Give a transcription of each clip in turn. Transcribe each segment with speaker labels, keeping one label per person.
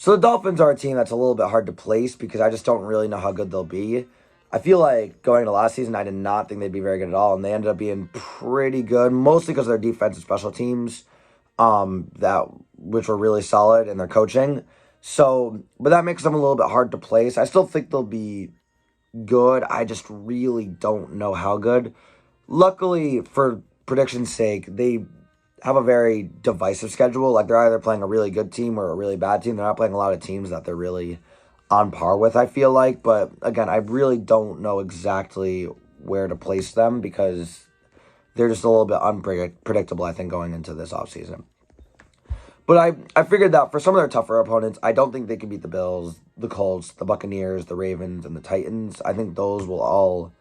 Speaker 1: So the Dolphins are a team that's a little bit hard to place because I just don't really know how good they'll be. I feel like going into last season, I did not think they'd be very good at all, and they ended up being pretty good, mostly because of their defense and special teams, that which were really solid, and their coaching. So, but that makes them a little bit hard to place. I still think they'll be good. I just really don't know how good. Luckily, for prediction's sake, they have a very divisive schedule. Like they're either playing a really good team or a really bad team. They're not playing a lot of teams that they're really on par with, I feel like. But again, I really don't know exactly where to place them because they're just a little bit unpredictable, I think, going into this offseason. But I figured that for some of their tougher opponents, I don't think they can beat the Bills, the Colts, the Buccaneers, the Ravens, and the Titans. I think those will all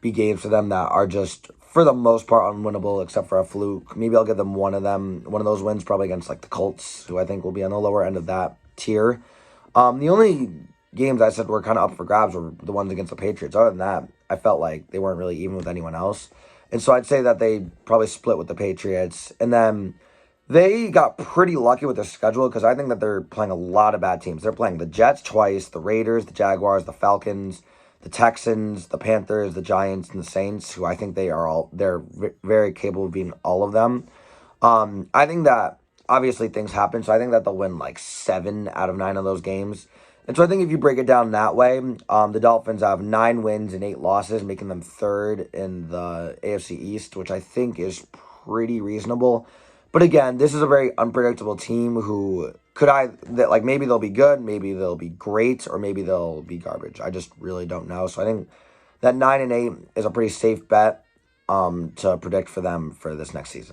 Speaker 1: be games for them that are just, for the most part, unwinnable, except for a fluke. Maybe I'll give them one of those wins, probably against like the Colts, who I think will be on the lower end of that tier. The only games I said were kind of up for grabs were the ones against the Patriots. Other than that, I felt like they weren't really even with anyone else. And so I'd say that they probably split with the Patriots. And then they got pretty lucky with their schedule because I think that they're playing a lot of bad teams. They're playing the Jets twice, the Raiders, the Jaguars, the Falcons, the Texans, the Panthers, the Giants, and the Saints, who I think they're very capable of beating all of them. I think that obviously things happen, so I think that they'll win like 7 out of 9 of those games. And so I think if you break it down that way, the Dolphins have 9 wins and 8 losses, making them third in the AFC East, which I think is pretty reasonable. But again, this is a very unpredictable team who maybe they'll be good, maybe they'll be great, or maybe they'll be garbage. I just really don't know. So I think that 9-8 is a pretty safe bet to predict for them for this next season.